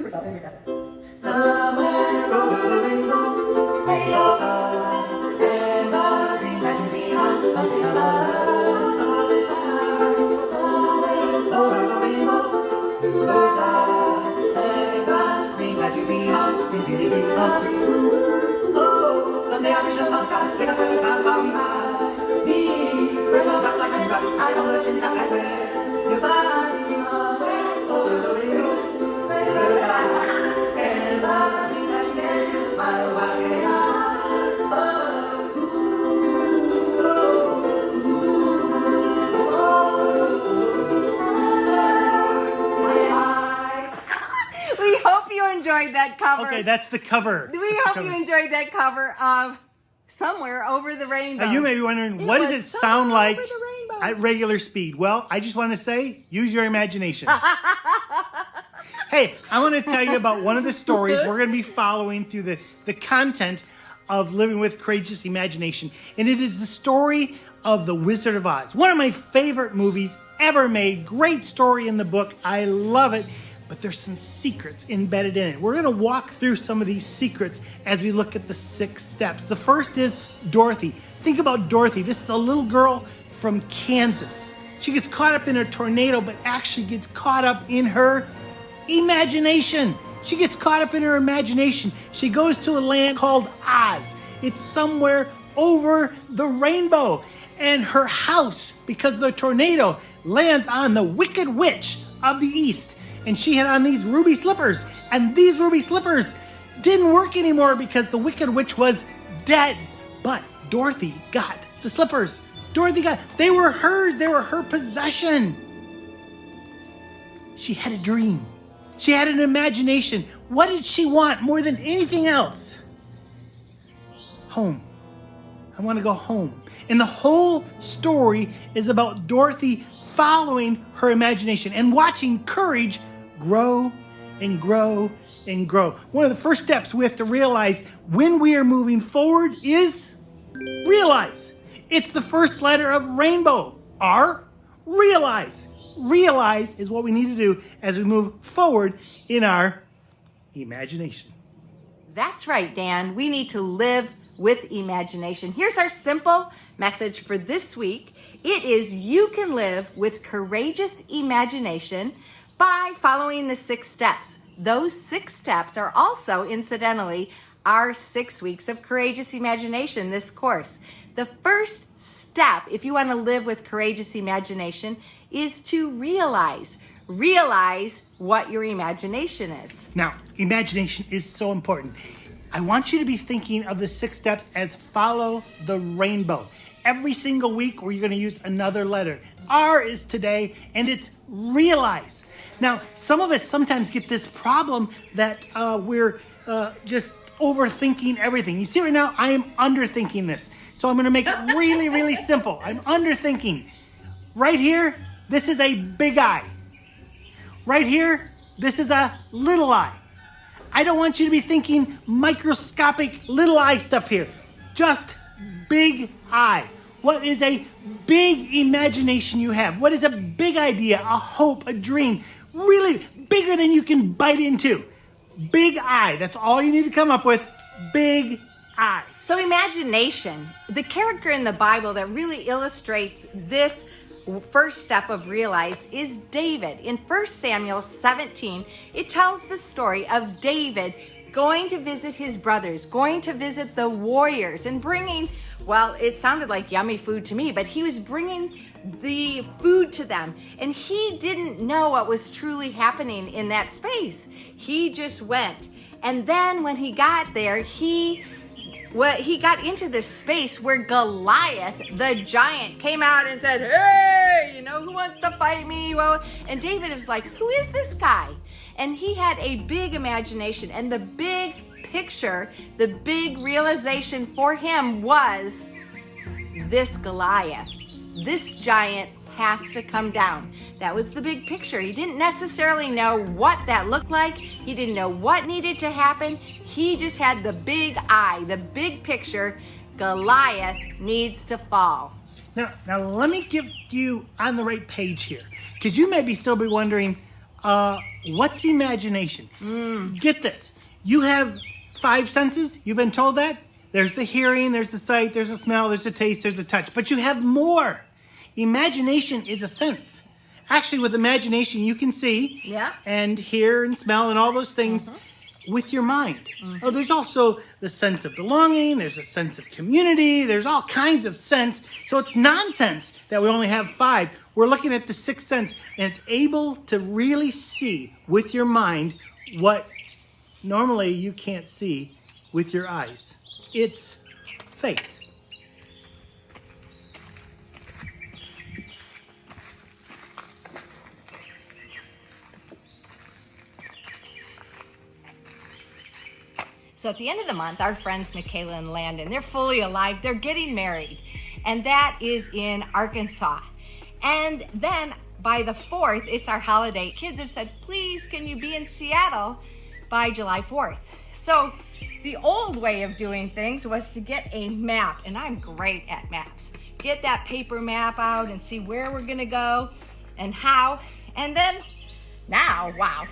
super soft. Very fantastic. Somewhere over the rainbow, way up high, and the dreams that you dream of sing alive. Somewhere over the rainbow, bluebirds fly, and the dreams that you dream of, dreams really do come true. Oh, someday I'll reach the sky, pick up birds about flying high. Me, birds will dust like honey drops, I know the chimney tops, I swear. You'll find me somewhere over the rainbow. We hope you enjoyed that cover. Okay, that's the cover. We hope you enjoyed that cover of Somewhere Over the Rainbow. Now you may be wondering, what does it sound Somewhere like Over the Rainbow. at regular speed? Well, I just want to say, use your imagination. Hey, I want to tell you about one of the stories we're going to be following through the content of Living with Courageous Imagination. And it is the story of The Wizard of Oz. One of my favorite movies ever made. Great story in the book. I love it. But there's some secrets embedded in it. We're going to walk through some of these secrets as we look at the 6 steps. The first is Dorothy. Think about Dorothy. This is a little girl from Kansas. She gets caught up in a tornado, but actually gets caught up in her imagination. She gets caught up in her imagination. She goes to a land called Oz. It's somewhere over the rainbow. And her house, because of the tornado, lands on the Wicked Witch of the East. And she had on these ruby slippers. And these ruby slippers didn't work anymore because the Wicked Witch was dead. But Dorothy got the slippers. They were hers. They were her possession. She had a dream. She had an imagination. What did she want more than anything else? Home. I want to go home. And the whole story is about Dorothy following her imagination and watching courage grow and grow and grow. One of the first steps we have to realize when we are moving forward is realize. It's the first letter of rainbow. R, realize. Realize is what we need to do as we move forward in our imagination. That's right, Dan. We need to live with imagination. Here's our simple message for this week. It is you can live with courageous imagination by following the 6 steps. Those 6 steps are also, incidentally, our 6 weeks of courageous imagination, this course. The first step, if you want to live with courageous imagination, is to realize what your imagination is. Now, imagination is so important. I want you to be thinking of the 6 steps as follow the rainbow. Every single week, we're going to use another letter. R is today, and it's realize. Now, some of us sometimes get this problem that we're just overthinking everything. You see right now, I am underthinking this. So I'm going to make it really, really simple. I'm underthinking. Right here, this is a big I. Right here, this is a little I. I don't want you to be thinking microscopic little I stuff here. Just big I. What is a big imagination you have? What is a big idea, a hope, a dream? Really bigger than you can bite into. Big I. That's all you need to come up with. Big I. So imagination, the character in the Bible that really illustrates this first step of realize is David. In 1 Samuel 17, it tells the story of David going to visit his brothers, going to visit the warriors and bringing, well, it sounded like yummy food to me, but he was bringing the food to them. And he didn't know what was truly happening in that space. He just went. And then when he got there, he got into this space where Goliath, the giant, came out and said, hey, who wants to fight me? Well, and David was like, who is this guy? And he had a big imagination, and the big picture, the big realization for him was this Goliath, this giant has to come down. That was the big picture. He didn't necessarily know what that looked like. He didn't know what needed to happen. He just had the big eye, the big picture. Goliath needs to fall. Now let me get you on the right page here, because you may still be wondering, What's imagination? Get this. You have 5 senses. You've been told that. There's the hearing, there's the sight, there's the smell, there's the taste, there's the touch. But you have more. Imagination is a sense. Actually, with imagination, you can see and hear and smell and all those things with your mind. Oh, there's also the sense of belonging. There's a sense of community. There's all kinds of sense. So it's nonsense that we only have 5. We're looking at the 6th sense, and it's able to really see with your mind what normally you can't see with your eyes. It's faith. So at the end of the month, our friends Michaela and Landon, they're fully alive. They're getting married. And that is in Arkansas. And then by the 4th, it's our holiday. Kids have said, please, can you be in Seattle by July 4th? So the old way of doing things was to get a map. And I'm great at maps. Get that paper map out and see where we're going to go and how. And then now, wow.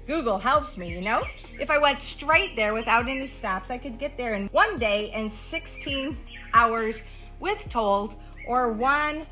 Google helps me, you know? If I went straight there without any stops, I could get there in 1 day and 16 hours with tolls, or 1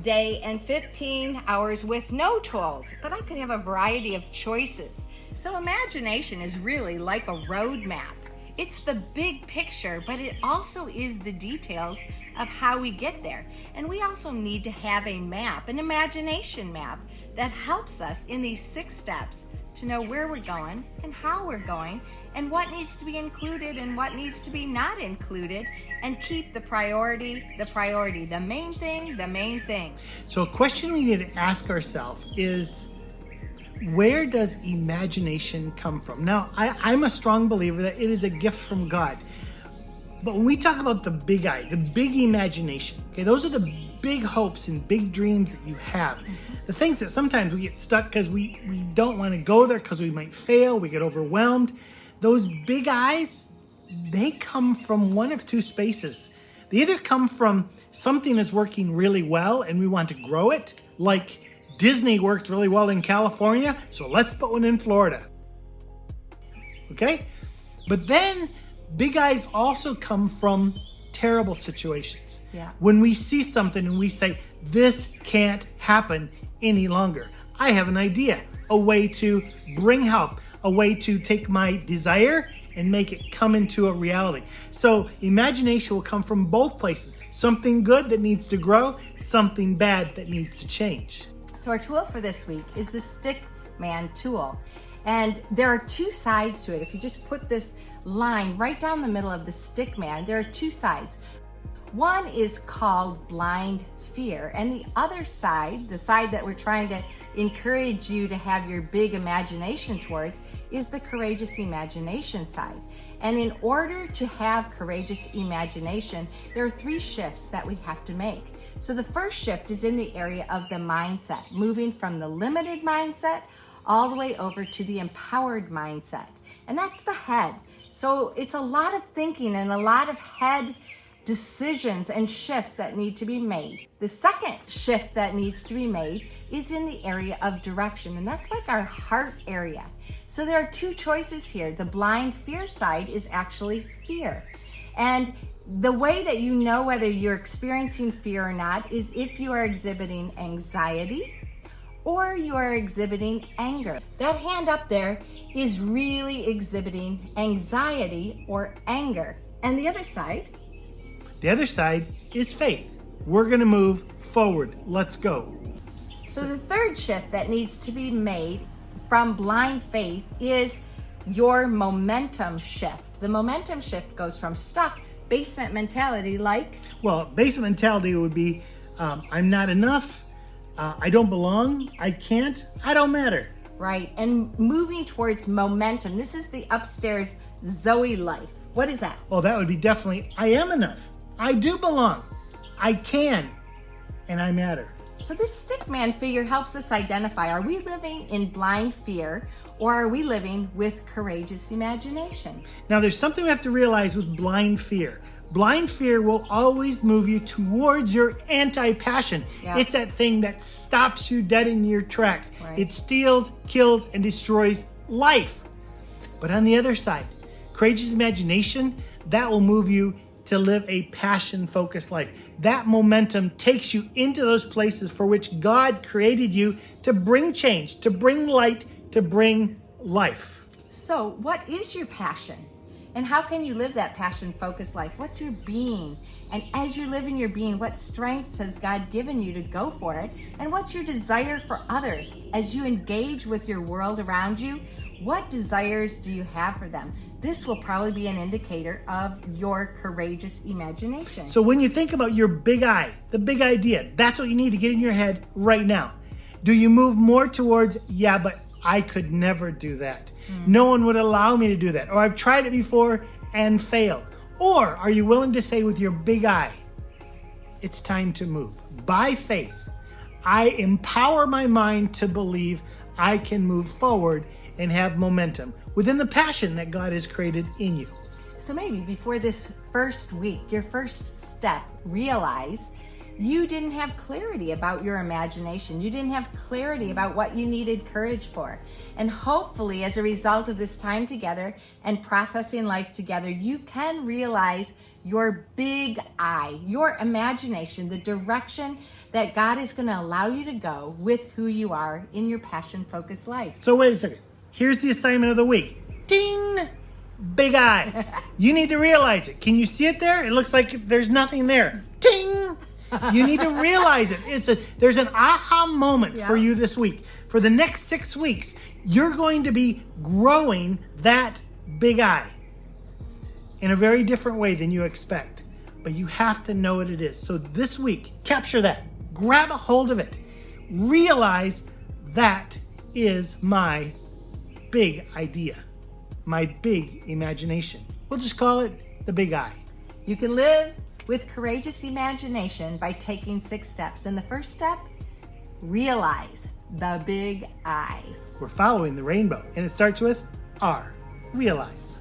day and 15 hours with no tolls. But I could have a variety of choices. So imagination is really like a road map. It's the big picture, but it also is the details of how we get there. And we also need to have a map, an imagination map, that helps us in these 6 steps to know where we're going and how we're going and what needs to be included and what needs to be not included, and keep the priority, the main thing. So a question we need to ask ourselves is, where does imagination come from? Now, I'm a strong believer that it is a gift from God. But when we talk about the big eye, the big imagination, okay, those are the big hopes and big dreams that you have. The things that sometimes we get stuck because we don't want to go there because we might fail, we get overwhelmed. Those big eyes, they come from one of 2 spaces. They either come from something that's working really well and we want to grow it, like Disney worked really well in California, so let's put one in Florida. Okay? But then big eyes also come from terrible situations. Yeah. When we see something and we say, this can't happen any longer. I have an idea, a way to bring help, a way to take my desire and make it come into a reality. So imagination will come from both places. Something good that needs to grow, something bad that needs to change. So our tool for this week is the Stick Man tool. And there are 2 sides to it. If you just put this line right down the middle of the Stick Man, there are 2 sides. One is called blind fear, and the other side, the side that we're trying to encourage you to have your big imagination towards, is the courageous imagination side. And in order to have courageous imagination, there are 3 shifts that we have to make. So the first shift is in the area of the mindset, moving from the limited mindset all the way over to the empowered mindset. And that's the head. So it's a lot of thinking and a lot of head decisions and shifts that need to be made. The second shift that needs to be made is in the area of direction, and that's like our heart area. So there are 2 choices here. The blind fear side is actually fear. And the way that you know whether you're experiencing fear or not is if you are exhibiting anxiety or you are exhibiting anger. That hand up there is really exhibiting anxiety or anger. And the other side? The other side is faith. We're going to move forward. Let's go. So the third shift that needs to be made from blind faith is your momentum shift. The momentum shift goes from stuck basement mentality, like? Well, basement mentality would be, I'm not enough, I don't belong, I can't, I don't matter. Right, and moving towards momentum. This is the upstairs Zoe life. What is that? Well, that would be definitely, I am enough, I do belong, I can, and I matter. So this stick man figure helps us identify, are we living in blind fear or are we living with courageous imagination? Now, there's something we have to realize with blind fear. Blind fear will always move you towards your anti-passion. Yeah. It's that thing that stops you dead in your tracks. Right. It steals, kills, and destroys life. But on the other side, courageous imagination, that will move you to live a passion-focused life. That momentum takes you into those places for which God created you to bring change, to bring light, to bring life. So, what is your passion? And how can you live that passion-focused life? What's your being? And as you live in your being, what strengths has God given you to go for it? And what's your desire for others? As you engage with your world around you, what desires do you have for them? This will probably be an indicator of your courageous imagination. So when you think about your big I, the big idea, that's what you need to get in your head right now. Do you move more towards, yeah, but I could never do that. No one would allow me to do that. Or I've tried it before and failed. Or are you willing to say with your big I, it's time to move. By faith, I empower my mind to believe I can move forward and have momentum within the passion that God has created in you. So maybe before this first week, your first step, realize you didn't have clarity about your imagination. You didn't have clarity about what you needed courage for. And hopefully, as a result of this time together and processing life together, you can realize your big I, your imagination, the direction that God is going to allow you to go with who you are in your passion-focused life. So wait a second. Here's the assignment of the week. Ding! Big I. You need to realize it. Can you see it there? It looks like there's nothing there. Ding! You need to realize it. There's an aha moment for you this week. For the next 6 weeks, you're going to be growing that big I in a very different way than you expect. But you have to know what it is. So this week, capture that. Grab a hold of it. Realize that is my big idea, my big imagination. We'll just call it the big I. You can live with courageous imagination by taking 6 steps. And the first step, realize the big I. We're following the rainbow, and it starts with R. Realize.